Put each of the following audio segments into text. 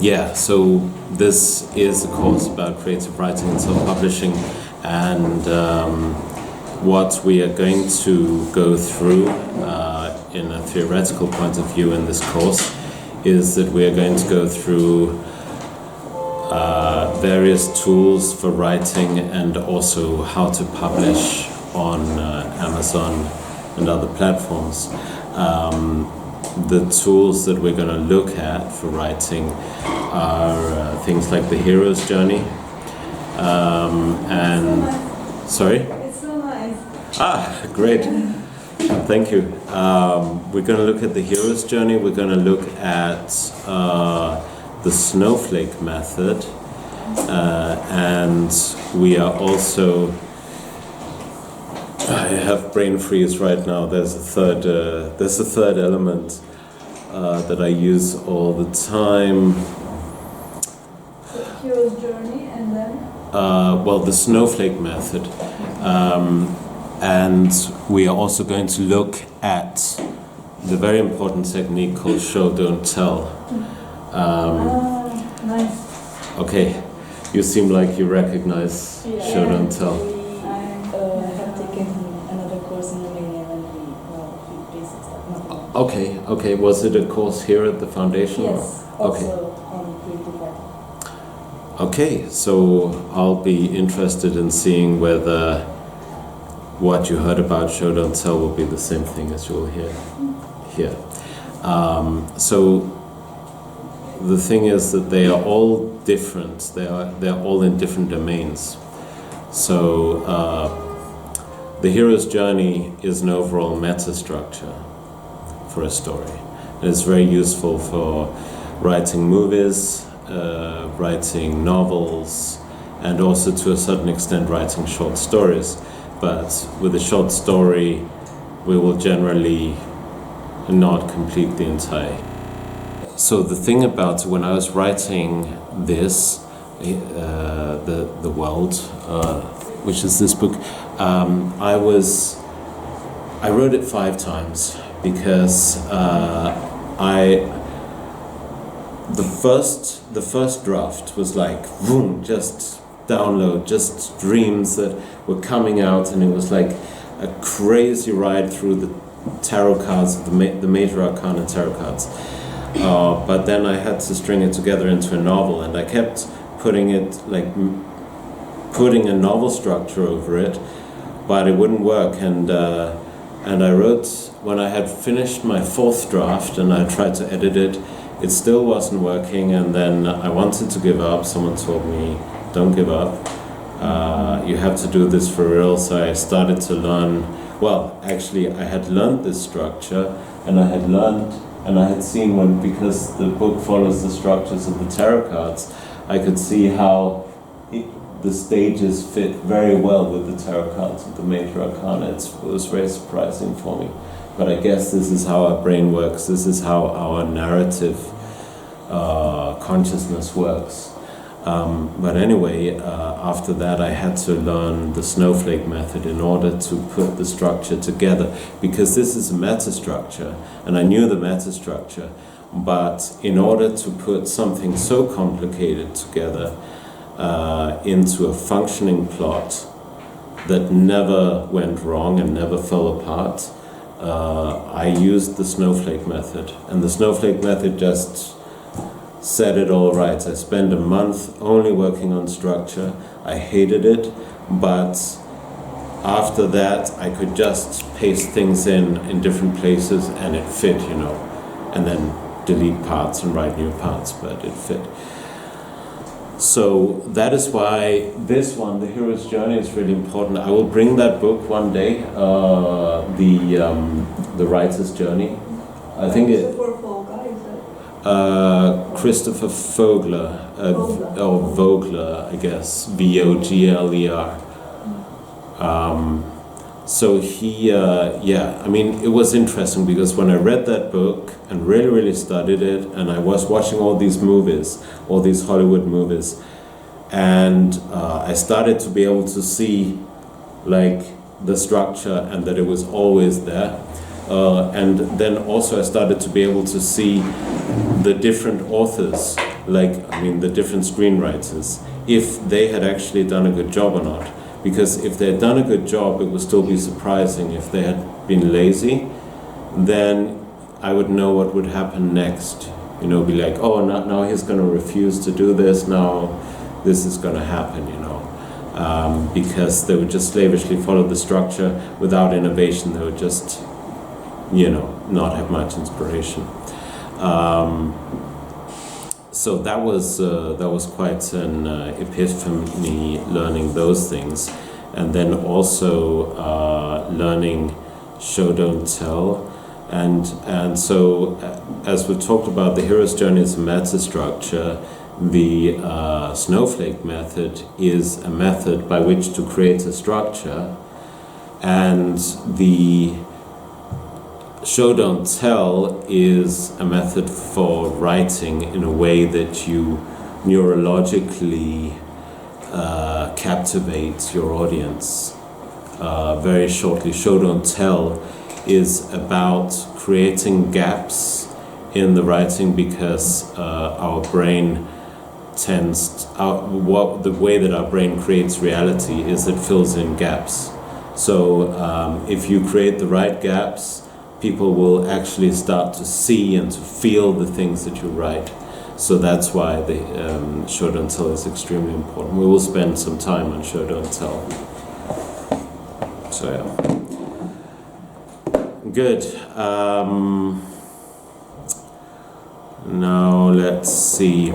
Yeah, so this is a course about creative writing and self-publishing, and what we are going to go through in a theoretical point of view in this course is that we are going to go through various tools for writing and also how to publish on Amazon and other platforms. The tools that we're going to look at for writing are things like the hero's journey, and sorry? It's so nice. Great. Thank you. We're going to look at the hero's journey. We're going to look at the snowflake method, and we are also. I have brain freeze right now. There's a third element that I use all the time. The hero's journey, and then? Well, the snowflake method. And we are also going to look at the very important technique called show, don't tell. Nice. Okay, you seem like you recognize show, don't tell. Okay. Was it a course here at the foundation? Yes. Or? Okay. Okay, so I'll be interested in seeing whether what you heard about show, don't tell will be the same thing as you'll hear here. So the thing is that they are all different. They're all in different domains. So the hero's journey is an overall meta structure for a story. And it's very useful for writing movies, writing novels, and also to a certain extent writing short stories. But with a short story, we will generally not complete the entire. So the thing about when I was writing this, the world, which is this book, I wrote it 5 times. Because the first draft was like boom, just download, just dreams that were coming out, and it was like a crazy ride through the tarot cards, the major arcana tarot cards. But then I had to string it together into a novel, and I kept putting a novel structure over it, but it wouldn't work, and I wrote, when I had finished my 4th draft and I tried to edit it, it still wasn't working, and then I wanted to give up. Someone told me, don't give up, you have to do this for real. So I started to learn, well, actually I had learned this structure, and I had seen because the book follows the structures of the tarot cards, I could see how the stages fit very well with the tarot cards of the major arcana. It was very surprising for me. But I guess this is how our brain works. This is how our narrative consciousness works. But anyway, after that I had to learn the snowflake method in order to put the structure together, because this is a meta structure, and I knew the meta structure. But in order to put something so complicated together, into a functioning plot that never went wrong and never fell apart, I used the snowflake method. And the snowflake method just set it all right. I spent a month only working on structure. I hated it, but after that I could just paste things in different places and it fit, and then delete parts and write new parts, but it fit. So that is why this one, The Hero's Journey, is really important. I will bring that book one day, the Writer's Journey. I think it. Christopher Vogler, or Vogler, I guess, Vogler. So he, I mean, it was interesting because when I read that book and really studied it, and I was watching all these movies, all these Hollywood movies, and I started to be able to see like the structure and that it was always there. And then also I started to be able to see the different authors, the different screenwriters, if they had actually done a good job or not. Because if they had done a good job, it would still be surprising. If they had been lazy, then I would know what would happen next. Be like, oh, now he's going to refuse to do this, now this is going to happen, because they would just slavishly follow the structure without innovation. They would just, not have much inspiration. So that was quite an epiphany, learning those things, and then also learning show don't tell, and so as we talked about, the hero's journey is a meta structure. The snowflake method is a method by which to create a structure, and the show don't tell is a method for writing in a way that you neurologically captivate your audience. Very shortly, show don't tell is about creating gaps in the writing, because our brain the way that our brain creates reality is it fills in gaps. So if you create the right gaps, people will actually start to see and to feel the things that you write. So that's why the show don't tell is extremely important. We will spend some time on show don't tell. So yeah. Good. Now let's see.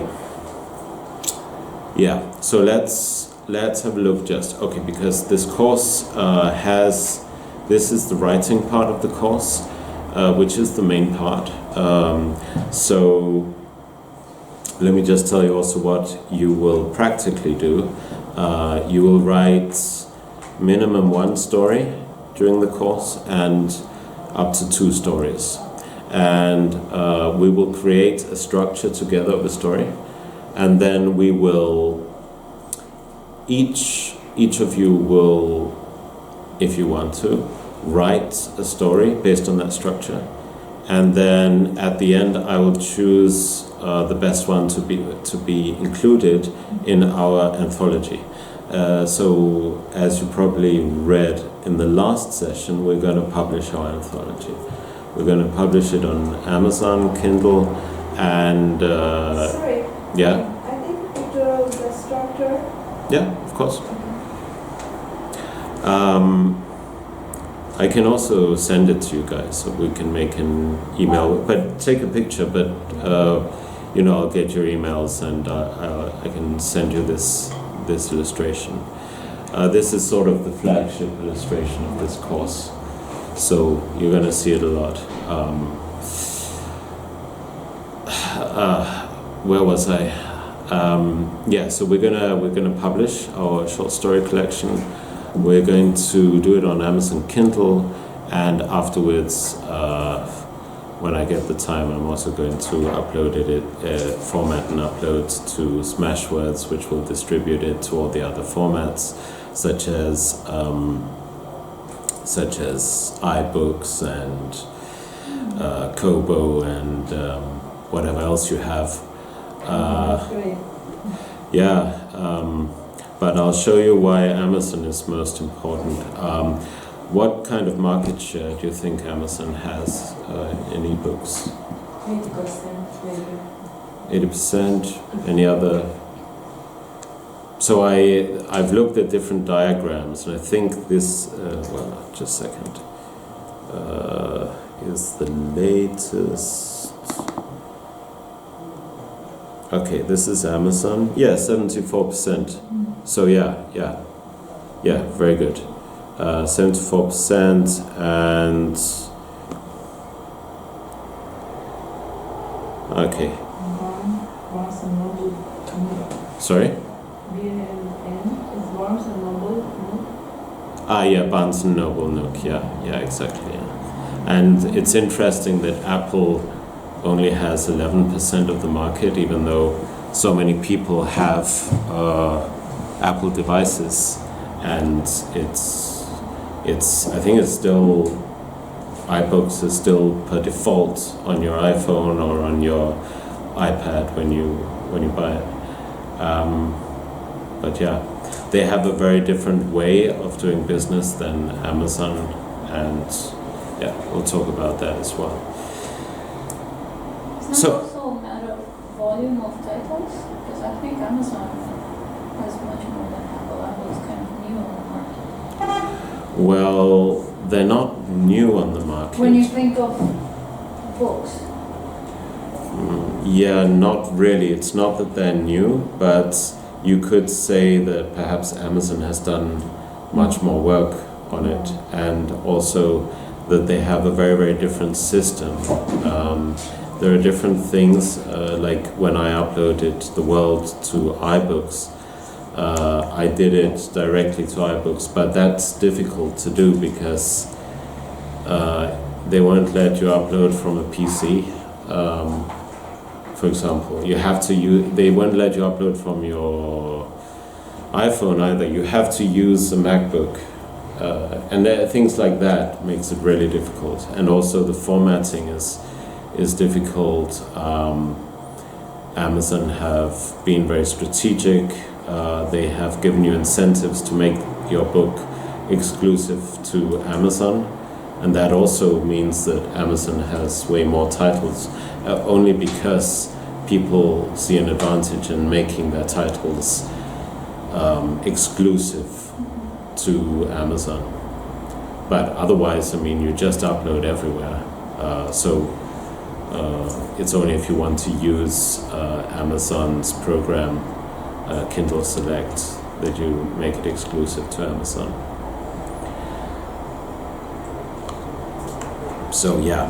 Yeah. So let's have a look. Because this course this is the writing part of the course, which is the main part. So let me just tell you also what you will practically do. You will write minimum 1 story during the course and up to 2 stories. And we will create a structure together of a story. And then we will, each of you will, if you want to, write a story based on that structure, and then at the end I will choose the best one to be included in our anthology. So as you probably read in the last session, we're going to publish our anthology. We're going to publish it on Amazon, Kindle, and Sorry. yeah. I think the structure. Yeah, of course. I can also send it to you guys, so we can make an email. But take a picture. But I'll get your emails, and I can send you this illustration. This is sort of the flagship illustration of this course, so you're going to see it a lot. Where was I? So we're gonna publish our short story collection. We're going to do it on Amazon Kindle, and afterwards, when I get the time, I'm also going to upload it, format and upload to Smashwords, which will distribute it to all the other formats, such as iBooks and Kobo and whatever else you have. But I'll show you why Amazon is most important. What kind of market share do you think Amazon has in ebooks? 80%. 80%? Any other? So I've looked at different diagrams, and I think this, just a second, is the latest. Okay, this is Amazon. Yeah, 74%. So yeah, very good. 74%, and okay. Barnes and Noble. Sorry? BNN is Barnes and Noble. Yeah, Barnes and Noble Nook. Yeah, exactly. Yeah. And it's interesting that Apple only has 11% of the market, even though so many people have Apple devices, and it's I think it's still iBooks is still per default on your iPhone or on your iPad when you buy it. But yeah, they have a very different way of doing business than Amazon, and yeah, we'll talk about that as well. It's not also a matter of volume of titles, because I think Amazon has much more than Apple. Apple's kind of new on the market. Well, they're not new on the market. When you think of books, Yeah, not really. It's not that they're new, but you could say that perhaps Amazon has done much more work on it, and also that they have a very, very different system. There are different things, like when I uploaded The World to iBooks, I did it directly to iBooks, but that's difficult to do because they won't let you upload from a PC. For example, you have to they won't let you upload from your iPhone either. You have to use a MacBook, and things like that makes it really difficult. And also the formatting is difficult. Amazon have been very strategic. They have given you incentives to make your book exclusive to Amazon, and that also means that Amazon has way more titles, only because people see an advantage in making their titles exclusive to Amazon. But otherwise, I mean, you just upload everywhere. It's only if you want to use Amazon's program, Kindle Select, that you make it exclusive to Amazon. So yeah,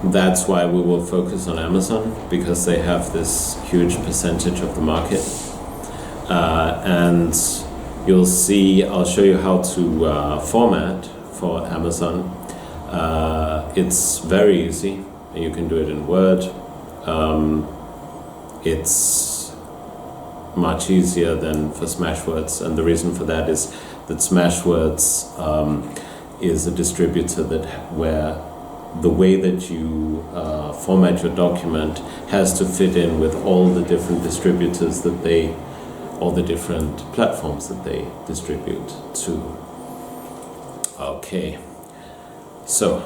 that's why we will focus on Amazon, because they have this huge percentage of the market. And you'll see, I'll show you how to format for Amazon. It's very easy. You can do it in Word. It's much easier than for Smashwords, and the reason for that is that Smashwords is a distributor where the way that you format your document has to fit in with all the different distributors all the different platforms that they distribute to. Okay, so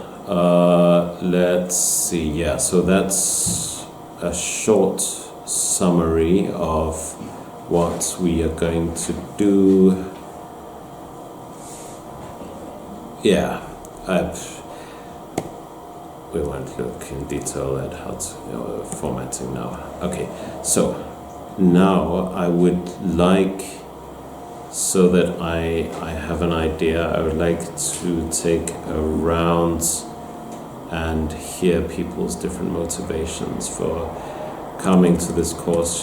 let's see. Yeah, so that's a short summary of what we are going to do. Yeah, we won't look in detail at how to formatting now. Okay, so now I would like, so that I have an idea, I would like to take a round and hear people's different motivations for coming to this course.